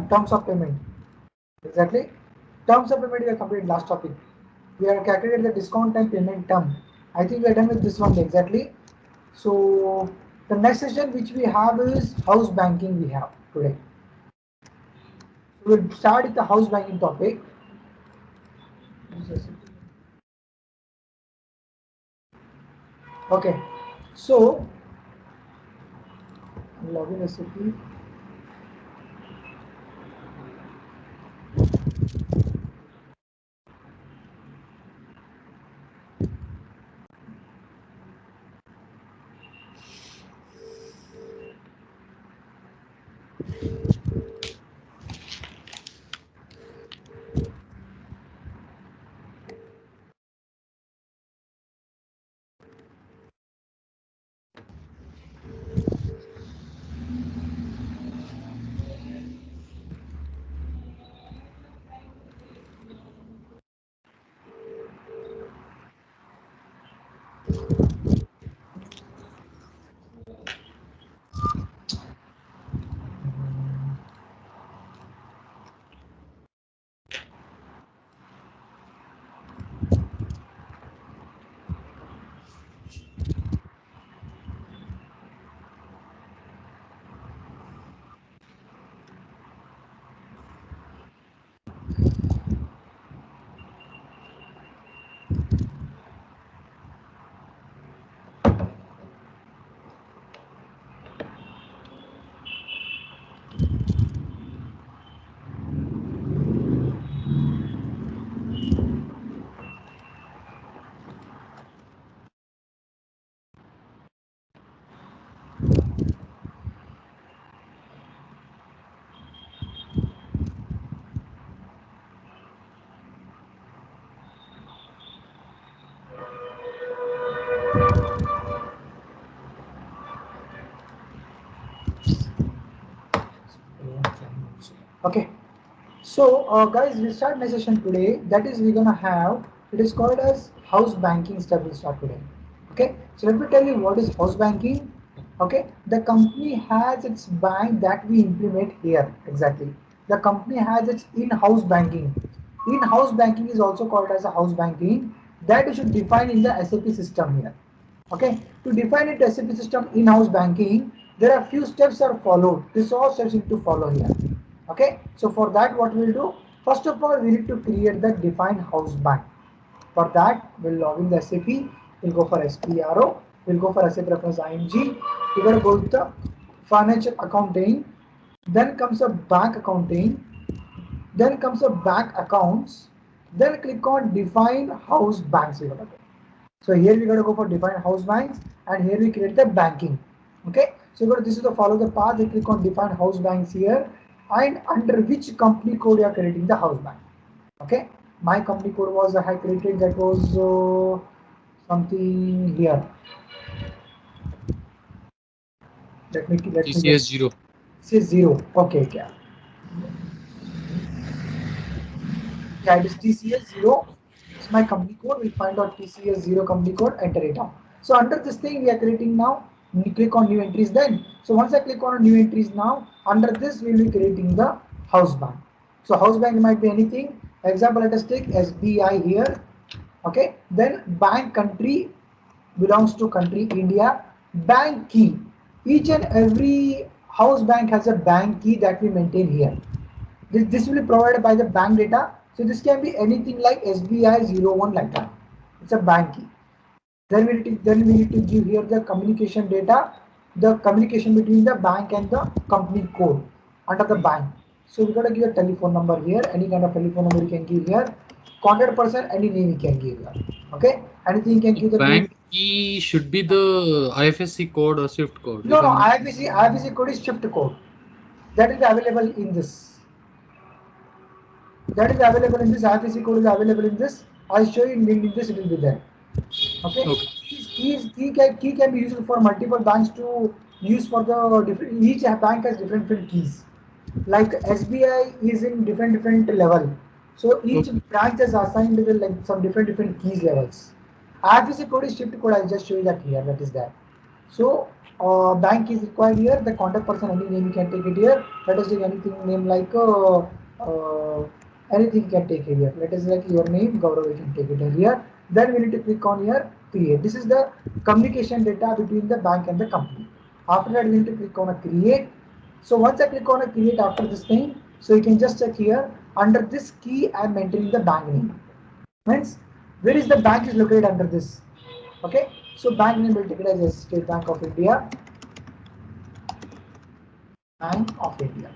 terms of payment. Exactly. Terms of payment we are completed last topic. We are calculated the discount and payment term. I think we are done with this one exactly. So the next session which we have is house banking we have today. So we'll start with the house banking topic. Okay. So login recipe. Okay. So, guys, we start my session today. That is, we're gonna have. It is called as house banking step. We'll start today. Okay. So let me tell you what is house banking. Okay. The company has its bank that we implement here. Exactly. The company has its in-house banking. In-house banking is also called as a house banking that you should define in the SAP system here. Okay. To define it SAP system in-house banking, there are few steps are followed. This all steps need to follow here. Okay, so for that what we'll do, first of all we need to create the defined house bank. For that we'll log in the SAP, we'll go for SPRO, we'll go for SAP reference ING, we're going to go with the financial accounting, then comes a bank accounting, then comes a bank accounts, then click on define house banks. So here we got to go for define house banks, and here we create the banking. Okay, so this is the follow the path. We click on define house banks here, and under which company code you are creating the house bank. Okay, my company code was I had created that was something here. Let me just TCS 0. say zero. Okay, yeah. Yeah, it is TCS 0. It's my company code. We find out TCS 0 company code, enter it out. So under this thing we are creating now, we click on new entries then. So once I click on new entries now, under this we will be creating the house bank. So house bank might be anything. Example, let us take SBI here. Okay, then bank country belongs to country India. Bank key. Each and every house bank has a bank key that we maintain here. This will be provided by the bank data. So this can be anything like SBI 01 like that. It's a bank key. Then we need to give here the communication data, the communication between the bank and the company code under the bank. So we got to give a telephone number here. Any kind of telephone number you can give here. Contact person, any name you can give here. Okay. Anything you can The give the name. bank key should be the IFSC code or SWIFT code, No, no. isn't it? IFSC code is shift code. That is available in this. That is available in this. IFSC code is available in this. I'll show you in this. It will be there. Okay. Okay. Key can be used for multiple banks to use for the different. Each bank has different keys. Like SBI is in different level. So each Okay. branch is assigned with like some different keys levels. IFSC code is shift code. I'll just show you that here. That is there. So bank is required here. The contact person, any name you can take it here. Let us take anything name like anything you can take it here. Let us like your name, Gaurav, you can take it here. Then we need to click on here create. This is the communication data between the bank and the company. After that, we need to click on a create. So once I click on a create after this thing, so you can just check here under this key I am entering the bank name. Means where is the bank is located under this? Okay, so bank name will take it as State Bank of India. Bank of India.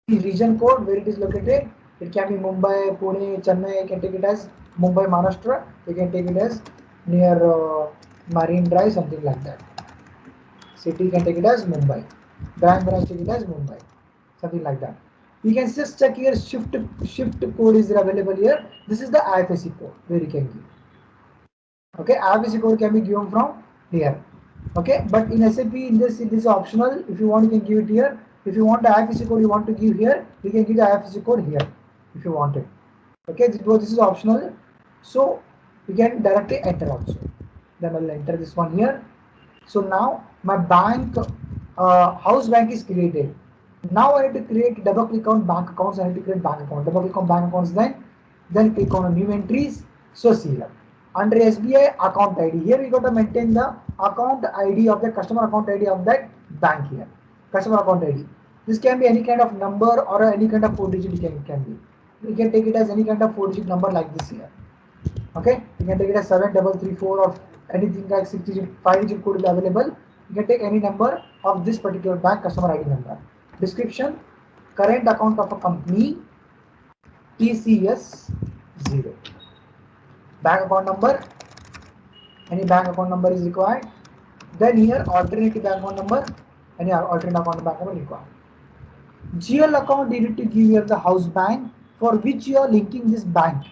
The region code where it is located, it can be Mumbai, Pune, Chennai. You can take it as Mumbai, Maharashtra. You can take it as near Marine Drive, something like that. City can take it as Mumbai. Branch take it as Mumbai, something like that. You can just check here. Shift code is available here. This is the IFSC code where you can give. Okay, IFSC code can be given from here. Okay, but in SAP in this it is optional. If you want, you can give it here. If you want the IFSC code you want to give here, you can give the IFSC code here if you want it. Okay, this is optional, so you can directly enter also. Then I'll enter this one here. So now my bank house bank is created. Now I need to create double click on bank accounts. I need to create bank account. Double click on bank accounts. Then click on new entries. So see here under SBI account ID. Here we got to maintain the account ID of the customer account ID of that bank here. Customer account ID. This can be any kind of number or any kind of 4 digit can be. We can take it as any kind of 4 digit number like this here. Okay, you can take it as 7334 or anything like 6 digit 5 digit code is available. You can take any number of this particular bank customer ID number. Description: current account of a company, TCS 0. Bank account number, any bank account number is required. Then here alternative bank account number, any alternate account bank number required. GL account you need to give here the house bank for which you are linking this bank.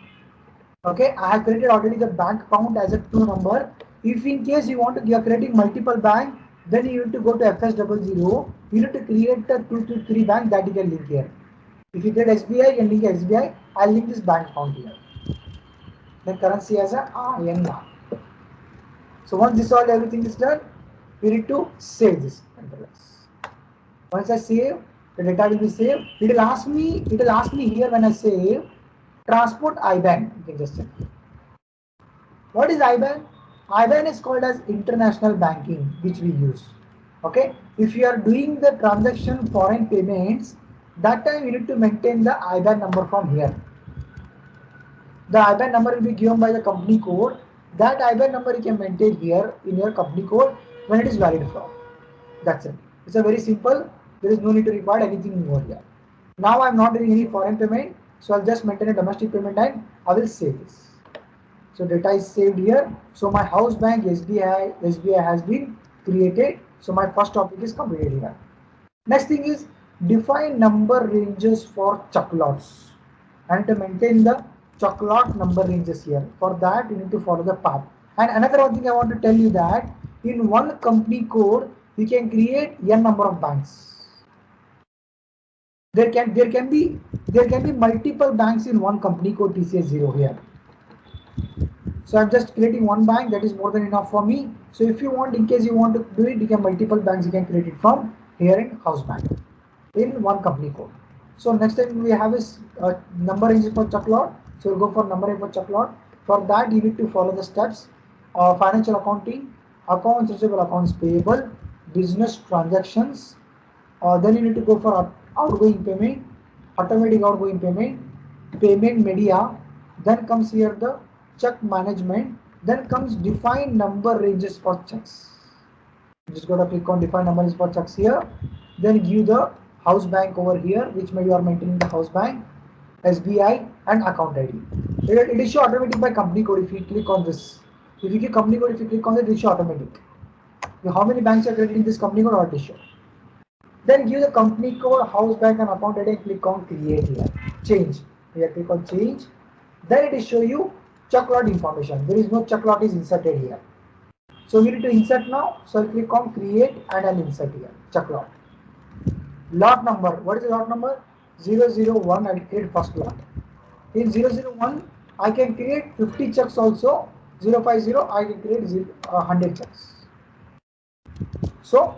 Okay, I have created already the bank account as a 2 number. If in case you want to, you are creating multiple bank, then you need to go to FS00. You need to create the 2 to 3 bank that you can link here. If you create SBI, you can link SBI. I'll link this bank account here. Then currency as a INR. So once this all everything is done, we need to save this. Once I save, the data will be saved. It will ask me here when I save transport IBAN. You can just check. What is IBAN? IBAN is called as international banking, which we use. Okay, if you are doing the transaction foreign payments, that time you need to maintain the IBAN number from here. The IBAN number will be given by the company code. That IBAN number you can maintain here in your company code when it is valid from. That's it. It's a very simple. There is no need to require anything more here. Now I'm not doing any foreign payment, so I'll just maintain a domestic payment and I will save this. So data is saved here. So my house bank SBI has been created. So my first topic is completed here. Next thing is define number ranges for chocolates and to maintain the chocolate number ranges here. For that you need to follow the path. And another one thing I want to tell you that in one company code you can create n number of banks. There can be multiple banks in one company code TCS0 here. So I'm just creating one bank, that is more than enough for me. So if you want, in case you want to do it, you can multiple banks you can create it from here in house bank in one company code. So next time we have is number range for chocolate. So we'll go for number range for chocolate. For that you need to follow the steps of financial accounting, accounts receivable, accounts payable, business transactions. Then you need to go for outgoing payment, automatic outgoing payment, payment media. Then comes here the check management. Then comes define number ranges for checks. Just go to click on define numbers for checks here. Then give the house bank over here, which may you are maintaining the house bank, SBI and account ID. It is show automatic by company code if you click on this. If you give company code, if you click on it, it will show automatic. How many banks are crediting this company code or show. Then give the company code, house bank and account ID and click on create here. Change. Here click on change. Then it will show you chocolate information. There is no chocolate is inserted here. So we need to insert now. So I'll click on create and I'll insert here. Chocolate. Lot number. What is the lot number? 001. I'll create first lot. In 001, I can create 50 checks also. 050, I can create 100 checks. So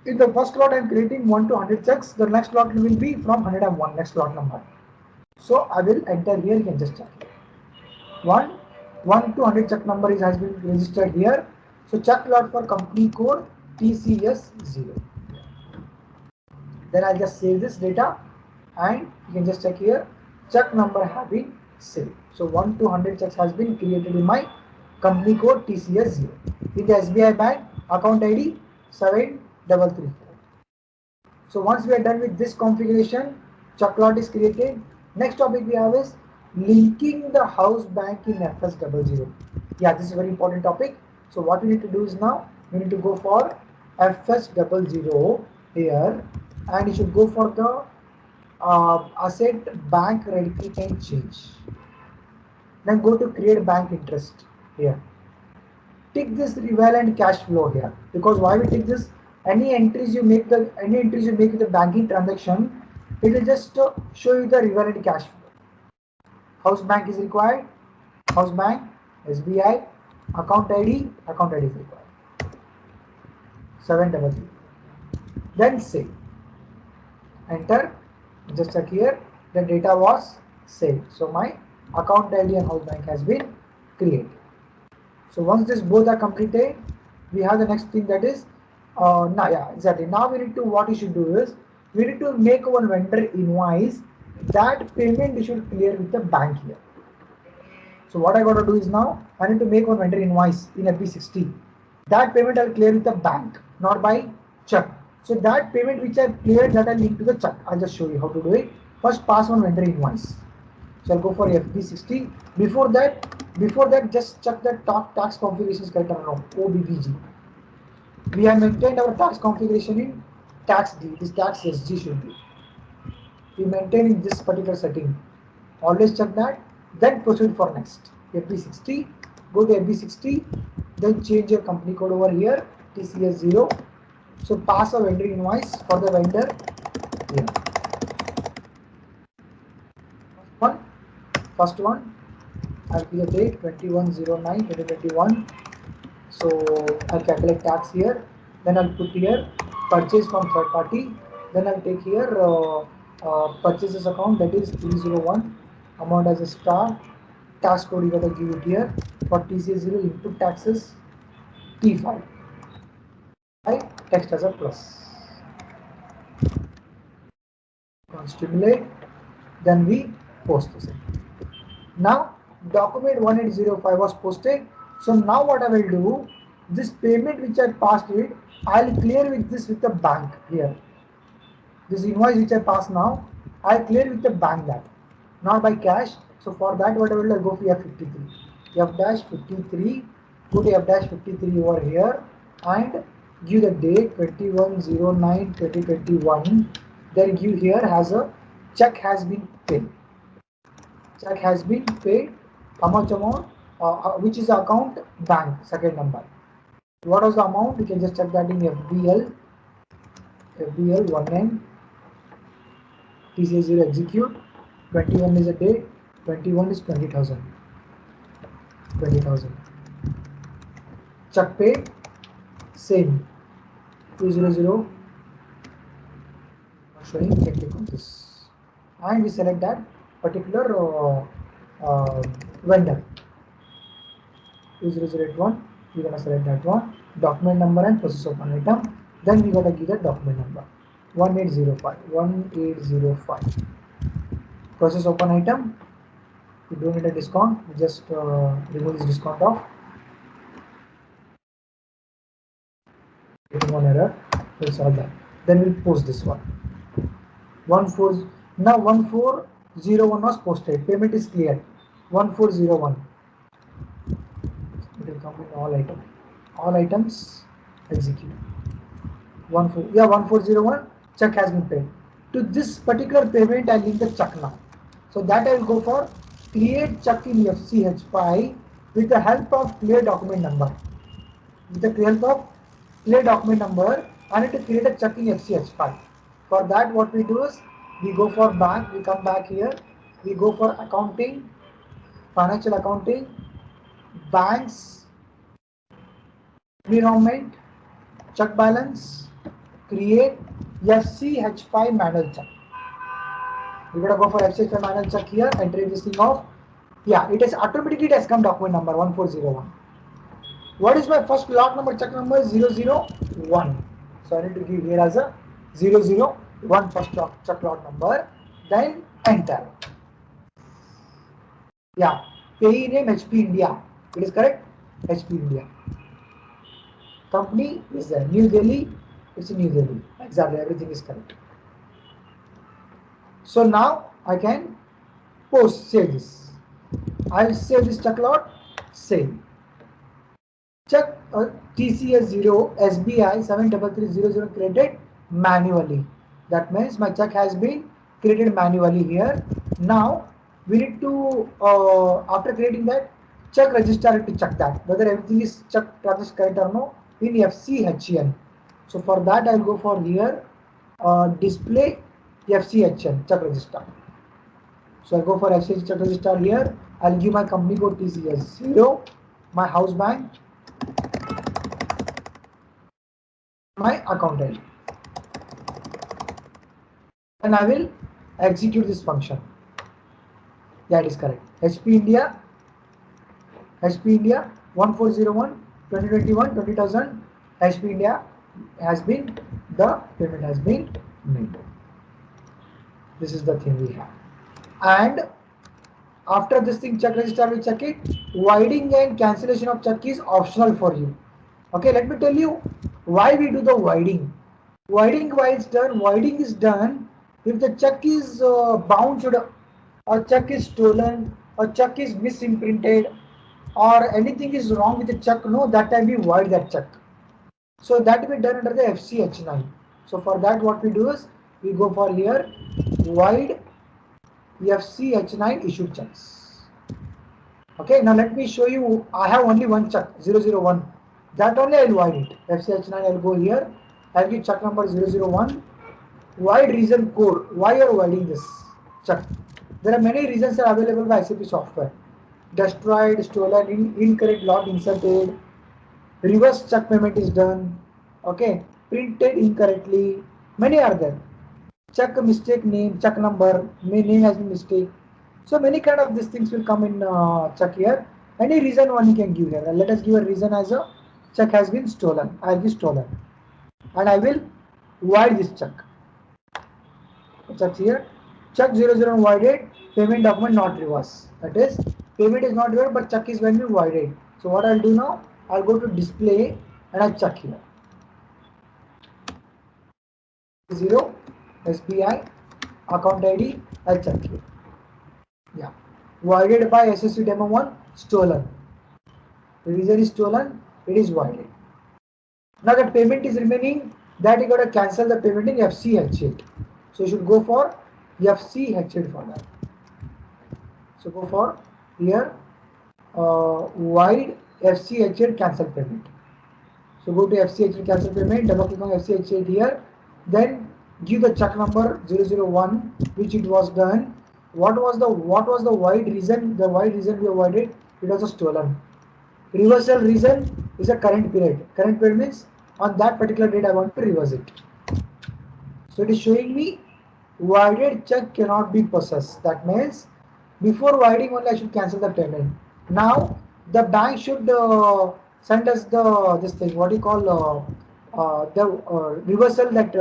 in the first lot I am creating 1 to 100 checks, the next lot will be from 101, next lot number. So I will enter here, you can just check it. 1, 1 to 100 check number has been registered here. So check lot for company code TCS0. Then I'll just save this data and you can just check here, check number have been saved. So 1 to 100 checks has been created in my company code TCS0. In the SBI bank account ID 7334. So once we are done with this configuration, Chocklot is created. Next topic we have is linking the house bank in FS00. Yeah, this is a very important topic. So what we need to do is now we need to go for FS00 here, and you should go for the asset bank replicate and change. Then go to create bank interest here. Tick this relevant cash flow here, because why we tick this, any entries you make in the banking transaction, it will just show you the relevant cash flow. House bank is required, house bank, SBI, account ID is required, 733. Then save, enter, just check here, the data was saved. So my account ID and house bank has been created. So once this both are completed, we have the next thing, that is now, yeah, exactly. Now we need to, what you should do is we need to make one vendor invoice. That payment you should clear with the bank here. So what I got to do is now I need to make one vendor invoice in FB60. That payment I'll clear with the bank, not by check. So that payment which I cleared, that I'll link to the check. I'll just show you how to do it. First, pass one vendor invoice. So I'll go for FB60. Before that, just check the tax configuration is correct or not. OBBG. We have maintained our tax configuration in tax D. This tax SG should be. We maintain in this particular setting. Always check that. Then proceed for next. FB60. Go to FB60. Then change your company code over here. TCS0. So pass a vendor invoice for the vendor here. One. First one. I'll give the date 21/09/2021. So I'll calculate tax here. Then I'll put here purchase from third party. Then I'll take here purchases account, that is 301. Amount as a star. Tax code you gotta give it here. For TCS0 input taxes T5. I text as a plus. Stimulate. Then we post this. Now document 1805 was posted. So now what I will do, this payment which I passed it, I'll clear with this with the bank here. This invoice which I pass now, I'll clear with the bank that, not by cash. So for that what I will do, I'll go for F53. F-53, go to F-53 over here and give the date 21/09/2021. Then give here has a check has been paid. Check has been paid. How much amount? Which is the account? Bank, second number. What was the amount? You can just check that in FBL. FBL 1N. TCS0 execute. 21 is a date. 21 is 20,000. 20,000. Check paid. Same. 200. Showing. You can click on this. And we select that particular vendor. 2081, we're gonna select that one, document number and process open item. Then we gotta give the document number 1805. Process open item. We don't need a discount, we just remove this discount off. Getting one error, we'll solve that. Then we'll post this one. 14, now 1401 was posted, payment is clear. 1401. It will come in all items execute. 1401 check has been paid. To this particular payment I link the check now. So that I will go for create check in FCH file with the help of clear document number. With the help of clear document number, I need to create a check in FCH file. For that what we do is we go for bank, we come back here, we go for accounting, financial accounting, banks, environment, check balance, create FCH5 manual check. We're gonna go for FCH5 manual check here, enter this thing off. Yeah, it is automatically, it has come document number 1401. What is my first lot number? Check number 001. So I need to give here as a 001 first check lot number. Then enter. Yeah, payee name HP India. It is correct. HP India. Company is there. New Delhi. It's New Delhi. Exactly. Everything is correct. So now I can save this. I'll save this check lot. Save. Check TCS0 SBI 73300 created manually. That means my check has been created manually here. Now we need to, after creating that, check register to check that whether everything is check process correct or no in FCHN. So for that I'll go for here, display FCHN check register. So I'll go for FCHN check register here. I'll give my company code TCS0, my house bank, my account ID, and I will execute this function. That is correct. HP India 1401 2021 20,000 HP India has been, the payment has been made. This is the thing we have. And after this thing, check register will check it. Voiding and cancellation of check is optional for you. Okay, let me tell you why we do the voiding. Voiding, why it's done? Voiding is done if the check is bounced, or check is stolen, or check is misimprinted, or anything is wrong with the check. No, that time we void that check. So that will be done under the FCH9. So for that, what we do is we go for here void FCH9 issued checks. Okay, now let me show you. I have only one check 001. That only I'll void it. FCH9, I'll go here. I'll give check number 001. Void reason code. Why you are voiding this check? There are many reasons are available by ICP software. Destroyed, stolen, incorrect lot inserted, reverse check payment is done, okay, printed incorrectly. Many are there. Check mistake name, check number, name has been mistake. So many kind of these things will come in check here. Any reason one you can give here. Let us give a reason as a check has been stolen. I'll be stolen, and I will void this check. Check here. Check 00 voided. Payment document not reverse. That is, payment is not reversed, but check is when we voided. So what I'll do now? I'll go to display and I'll check here. 0 SBI account ID. I'll check here. Yeah. Voided by SSC demo 1, stolen. The reason is stolen, it is voided. Now the payment is remaining, that you gotta cancel the payment in FCH8. So you should go for FCH8 for that. So go for here void FCH8 cancel payment. So go to FCH8 cancel payment, double click on FCH8 here, then give the check number 001 which it was done. What was the void reason? The void reason we avoided, it was a stolen. Reversal reason is a current period. Current period means on that particular date I want to reverse it. So it is showing me voided check cannot be processed. That means before voiding only I should cancel the payment. Now the bank should send us the this thing, what you call the reversal, that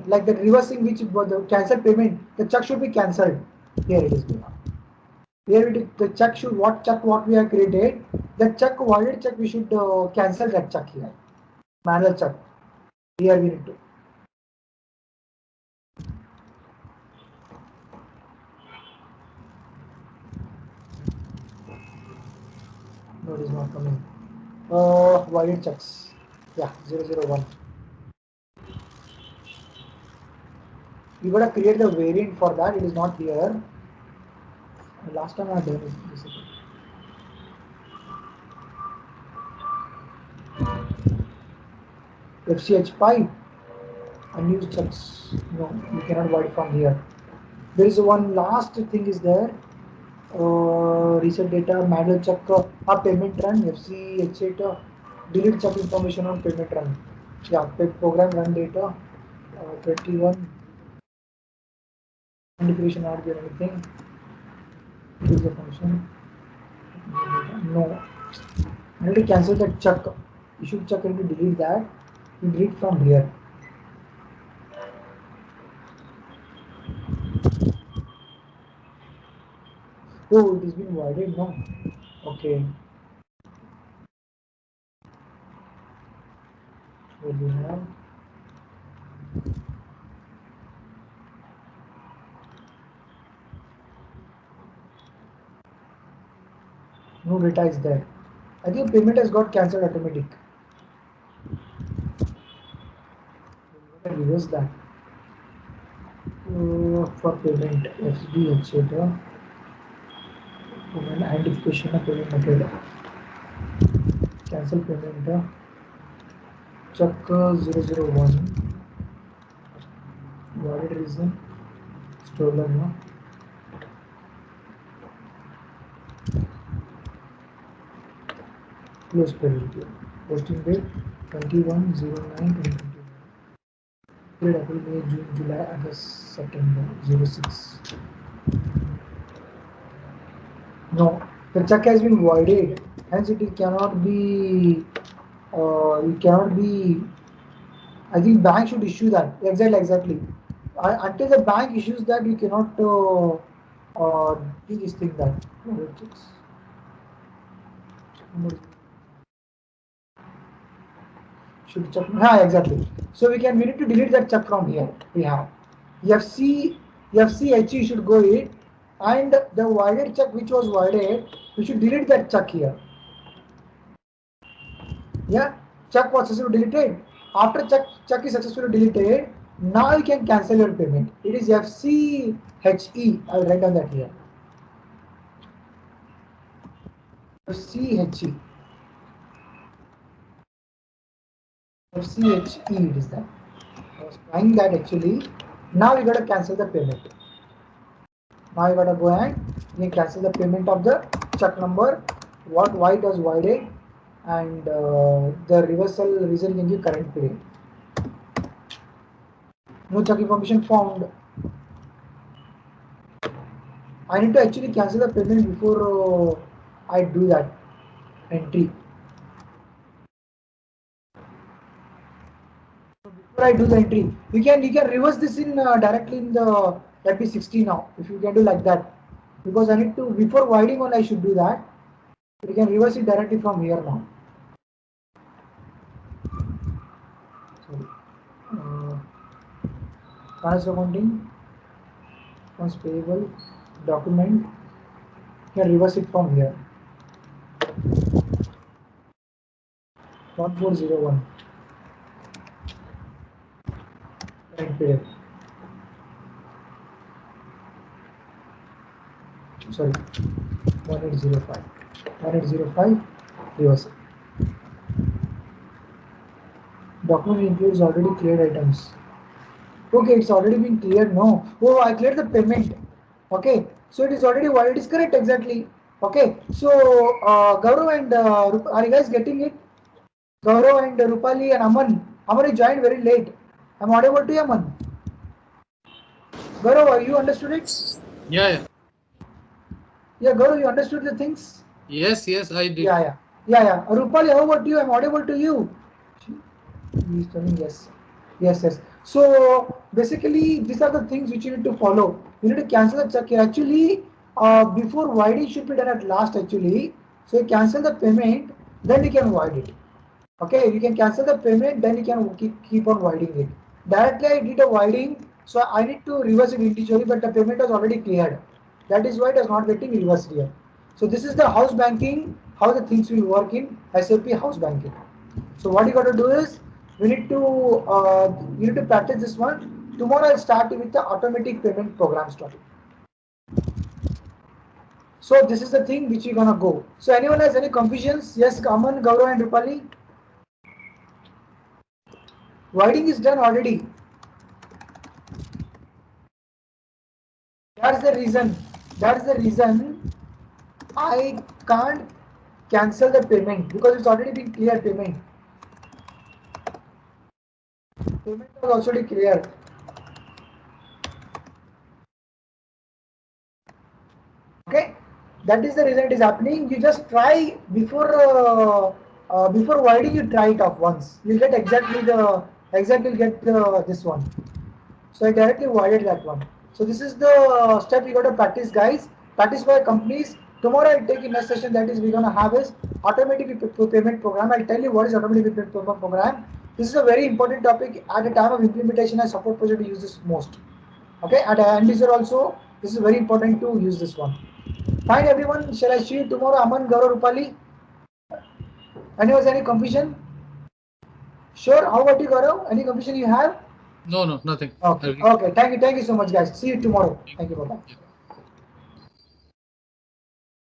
like the reversing which the cancel payment, the check should be cancelled. Here it is. Here it is, the check should, what we have created, the check voided check, we should cancel that check here. Manual check. Here we need to. No, it is not coming. Voided checks. Yeah, 001. You gotta create the variant for that. It is not here. Last time I done this. FCH5 unused checks. No, you cannot void from here. There is one last thing is there. Reset data, manual check, payment run, FCH8, delete check information on payment run. Yeah, program run data 21 integration not there anything. Use the function. No. I need to cancel that chuck. You should chuck and delete that. You delete from here. Oh, it has been voided. No. Okay. What do we have? No data is there. I think payment has got cancelled automatic. Let me reverse that. For payment, FD, etc. Payment identification of payment method. Cancel payment. Check 001. Valid reason. Stolen. No? Close payment. Posting date 21/09/2021. Period April, May, June, July, August, September 06. No, the check has been voided. Hence, it cannot be. It cannot be. I think bank should issue that. Exactly, exactly. Until the bank issues that, you cannot do this thing that. Should check. Yeah, exactly. So we need to delete that check from here. We have FC FCHE should go in, and the voided check which was voided, we should delete that check here. Yeah, check was successfully deleted. After check is successfully deleted, now you can cancel your payment. It is FCHE. I'll write down that here. FCHE. FCHE it is that. I was trying that actually. Now you gotta cancel the payment. Now you gotta go and you cancel the payment of the check number, why it was voided, and the reversal reason can give current period. No check information found. I need to actually cancel the payment before I do that entry. Before I do the entry, you can reverse this in directly in the IP60 now. If you can do like that, because I need to before voiding one I should do that. You can reverse it directly from here now. Sorry. Uh, Financial accounting, accounts payable, document. You can reverse it from here. 1401. Current period. Sorry. 1805. 1805. Reverse it. Document includes already cleared items. Okay, it's already been cleared. No. Oh, I cleared the payment. Okay, so it is already what it is correct exactly. Okay, so Gaurav and are you guys getting it? Gaurav and Rupali and Aman. Aman you joined very late. I'm audible to you, Aman. Gaurav, you understood it? Yeah, yeah. Yeah, Gaurav, you understood the things? Yes, yes, I did. Yeah, yeah. Yeah, yeah. Rupali, how about you? I'm audible to you. He's telling yes. Yes, yes. So basically, these are the things which you need to follow. You need to cancel the check here. Actually, before voiding should be done at last actually. So you cancel the payment, then you can void it. Okay, you can cancel the payment, then you can keep on voiding it. Directly I did a voiding, so I need to reverse it individually, but the payment was already cleared. That is why it is not getting reversed here. So this is the house banking, how the things will work in SAP house banking. So what you got to do is we need to you need to practice this one. Tomorrow I'll start with the automatic payment program story. So this is the thing which we're gonna go. So anyone has any confusions? Yes, Aman, Gaurav and Rupali. Voiding is done already. That's the reason. That's the reason I can't cancel the payment because it's already been clear payment. Payment was already clear. Okay, that is the reason it is happening. You just try before voiding. You try it off once. You get exactly get this one. So I directly voided that one. So this is the step you got to practice, guys. Practice by companies. Tomorrow I'll take in next session, that is we're gonna have is automatic payment program. I'll tell you what is automatic payment program. This is a very important topic at the time of implementation and support project. We use this most. Okay, at end user also this is very important to use this one. Fine, everyone. Shall I see you tomorrow? Aman, Gaurav, Rupali. Any confusion? Sure. How about you, Gaurav? Any confusion you have? No, no, nothing. Okay. Everything. Okay. Thank you. Thank you so much, guys. See you tomorrow. Thank you. Bye bye. Yeah.